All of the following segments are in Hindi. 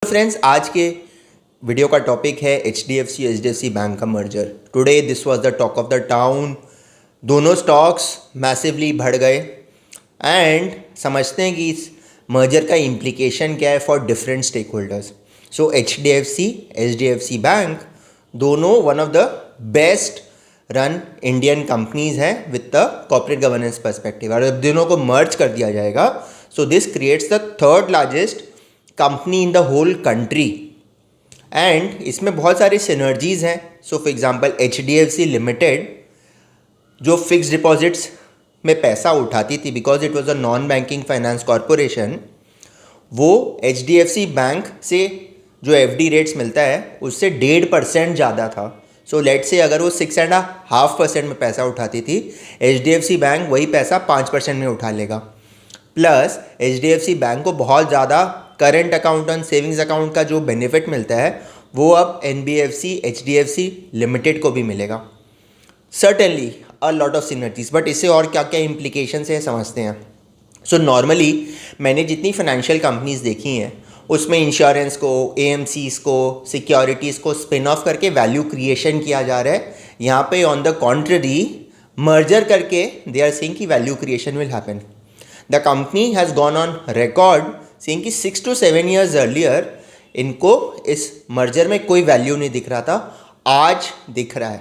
फ्रेंड्स, आज के वीडियो का टॉपिक है HDFC बैंक का merger. Today this was the talk of the town. दोनों स्टॉक्स मैसिवली बढ़ गए एंड समझते हैं कि इस मर्जर का इम्प्लीकेशन क्या है for different stakeholders. So HDFC bank दोनों one of the best run Indian companies हैं with the corporate governance perspective. और अब दोनों को मर्ज कर दिया जाएगा, so this creates the third largest company in the whole country and इसमें बहुत सारे सिनर्जीज हैं। So for example HDFC limited जो फिक्स डिपॉजिट्स में पैसा उठाती थी because it was a non banking finance corporation, वो HDFC बैंक से जो FD रेट्स मिलता है उससे 1.5% ज़्यादा था। सो लेट से अगर वो 6.5% में पैसा उठाती थी, HDFC बैंक वही पैसा 5% में उठा लेगा। प्लस HDFC बैंक को बहुत ज़्यादा करंट अकाउंट और सेविंग्स अकाउंट का जो बेनिफिट मिलता है वो अब NBFC HDFC लिमिटेड को भी मिलेगा। Certainly a lot of synergies, but इससे और क्या क्या इम्प्लीकेशंस हैं समझते हैं। सो नॉर्मली मैंने जितनी फाइनेंशियल कंपनीज देखी हैं उसमें इंश्योरेंस को, AMCs को, सिक्योरिटीज़ को स्पिन ऑफ करके वैल्यू क्रिएशन किया जा रहा है। यहाँ पे ऑन द कॉन्ट्ररी मर्जर करके दे आर सेइंग कि value creation will happen. The company has gone on record saying कि 6 to 7 years अर्लियर इनको इस मर्जर में कोई वैल्यू नहीं दिख रहा था, आज दिख रहा है।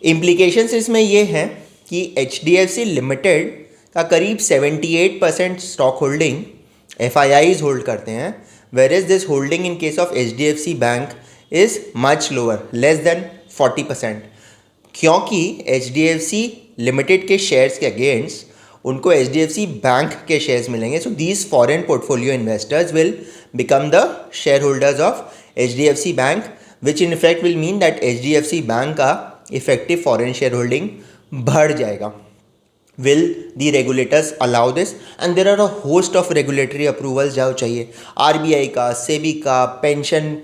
इम्प्लीकेशंस इसमें ये हैं कि HDFC लिमिटेड का करीब 78% स्टॉक होल्डिंग FIIs होल्ड करते हैं, where is this holding in case of HDFC bank is much lower, less than 40%, क्योंकि HDFC लिमिटेड के शेयर्स के अगेंस्ट उनको HDFC बैंक के शेयर्स मिलेंगे। So these foreign portfolio investors will become the share holders of HDFC bank, which in effect will mean that HDFC bank का इफेक्टिव फॉरेन शेयर होल्डिंग बढ़ जाएगा। Will the regulators allow this? And there are a host of regulatory approvals जो चाहिए, RBI का, SEBI का, पेंशन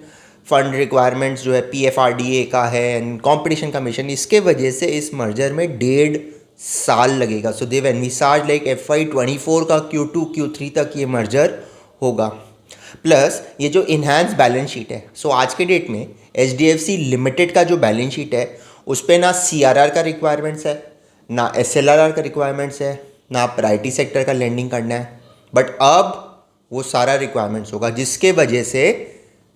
फंड रिक्वायरमेंट्स जो है PFRDA का है एंड कॉम्पिटिशन कमीशन। इसके वजह से इस मर्जर में 1.5 साल लगेगा। सो देव एनविसाज लाइक FY24 का Q2 Q3 तक ये मर्जर होगा। प्लस ये जो इन्हांस बैलेंस शीट है, सो आज के डेट में HDFC लिमिटेड का जो बैलेंस शीट है उस पर ना CRR का रिक्वायरमेंट्स है, ना SLRR का रिक्वायरमेंट्स है, ना प्रायोरिटी सेक्टर का लेंडिंग करना है, बट अब वो सारा रिक्वायरमेंट्स होगा जिसके वजह से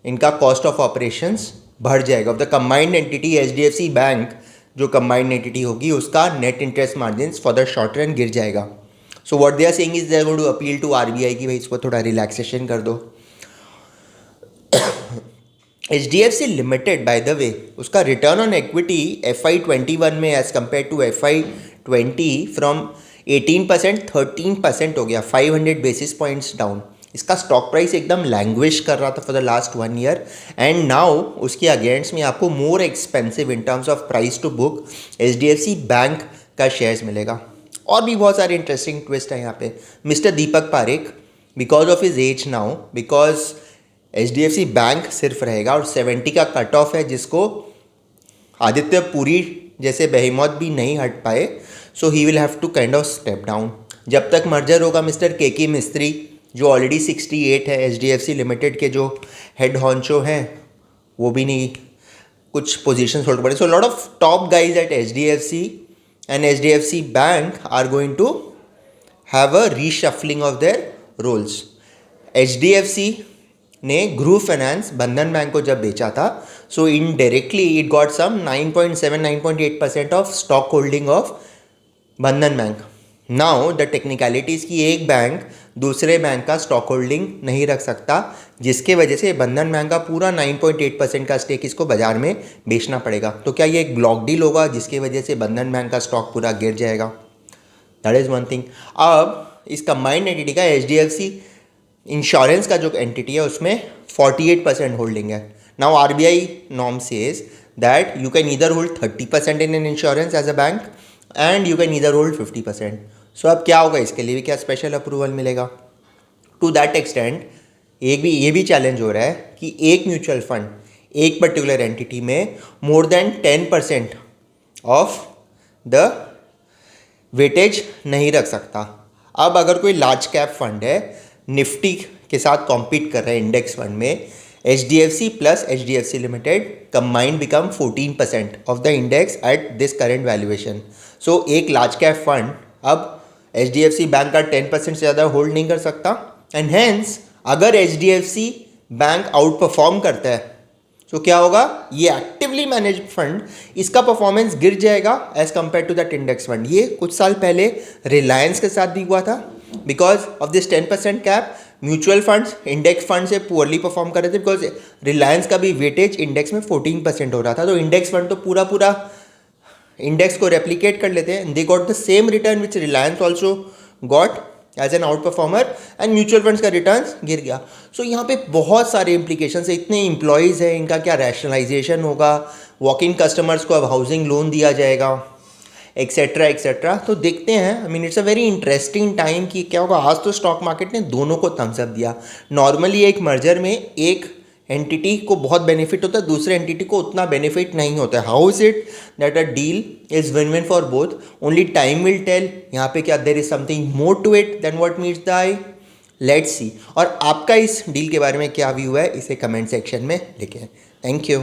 इनका कॉस्ट ऑफ ऑपरेशंस बढ़ जाएगा। Of the combined entity HDFC bank जो कंबाइंड एंटिटी होगी उसका net interest margin for the short run गिर जाएगा। So what they are saying is they are going to appeal to RBI कि भाई इसको थोड़ा रिलैक्सेशन कर दो। HDFC limited by the way उसका रिटर्न ऑन इक्विटी FY21 में as compare to FY20 from 18% 13% हो गया, 500 बेसिस पॉइंट्स डाउन। इसका स्टॉक प्राइस एकदम लैंग्विश कर रहा था for the last 1 year and now उसके अगेंस्ट में आपको more expensive in terms of price to book HDFC bank का शेयर्स मिलेगा। और भी बहुत सारे इंटरेस्टिंग ट्विस्ट है यहाँ पे। Mister Deepak Parekh, because of his age now, because HDFC bank सिर्फ रहेगा और 70 का कट ऑफ है जिसको आदित्य पुरी जैसे बेहिमौत भी नहीं हट पाए, so he will have to kind of step down. जब तक मर्जर होगा मिस्टर KK मिस्त्री जो ऑलरेडी 68 है, HDFC लिमिटेड के जो हेड हॉन्चो हैं, वो भी नहीं कुछ पोजीशंस होल्ड पड़े। So lot of top guys at HDFC and HDFC bank are going to have a reshuffling of their roles. HDFC ने ग्रुप फाइनेंस बंधन बैंक को जब बेचा था, so indirectly it got some 9.7-9.8% of stock holding of Bandhan bank. Now the technicalities की एक बैंक दूसरे बैंक का स्टॉक होल्डिंग नहीं रख सकता, जिसके वजह से बंधन बैंक का पूरा 9.8% का स्टेक इसको बाजार में बेचना पड़ेगा। तो क्या ये एक ब्लॉक डील होगा जिसकी वजह से बंधन बैंक का स्टॉक पूरा गिर जाएगा? That is one thing. अब इस कंबाइंड एंटिटी का HDFC इंश्योरेंस का जो एंटिटी है उसमें 48% होल्डिंग है। Now RBI norm says that you can either hold 30% in an insurance as a bank and you can either hold 50%. सो अब क्या होगा, इसके लिए भी क्या स्पेशल अप्रूवल मिलेगा? टू दैट एक्सटेंट ये भी चैलेंज हो रहा है कि एक म्यूचुअल फंड एक पर्टिकुलर एंटिटी में more than 10% of the weightage नहीं रख सकता। अब अगर कोई लार्ज कैप फंड है, निफ्टी के साथ कॉम्पीट कर रहे हैं इंडेक्स फंड में, HDFC plus HDFC limited combined become 14% of the index at this current valuation. So एक लार्ज कैप फंड अब HDFC बैंक का 10% से ज़्यादा होल्ड नहीं कर सकता, एंड हेंस अगर HDFC बैंक आउट परफॉर्म करता है तो क्या होगा, ये एक्टिवली मैनेज्ड फंड, इसका परफॉर्मेंस गिर जाएगा as compare to that index fund. ये कुछ साल पहले रिलायंस के साथ भी हुआ था. Because of this 10% cap, mutual funds index fund से पुअरली परफॉर्म कर रहे थे, बिकॉज रिलायंस का भी वेटेज इंडेक्स में 14% हो रहा था. तो इंडेक्स फंड तो पूरा इंडेक्स को रेप्लिकेट कर लेते हैं. They got the same return which Reliance also got as an outperformer, and mutual funds का रिटर्न गिर गया. सो यहाँ पे बहुत सारे इंप्लीकेशन है. इतने एम्प्लॉयज़ हैं, इनका क्या रैशनलाइजेशन होगा, वॉक इन कस्टमर्स को अब हाउसिंग लोन दिया जाएगा, एक्सेट्रा एक्सेट्रा. तो देखते हैं. I mean it's a very interesting time कि क्या होगा. आज तो स्टॉक मार्केट ने दोनों को थम्स अप दिया. नॉर्मली एक मर्जर में एक एंटिटी को बहुत बेनिफिट होता है, दूसरे एंटिटी को उतना बेनिफिट नहीं होता है. How is it that a deal is win win for both? Only time will tell. यहाँ पे क्या there is something more to it than what meets the eye. Let's see. और आपका इस डील के बारे में क्या व्यू है, इसे कमेंट सेक्शन में लिखें. Thank you.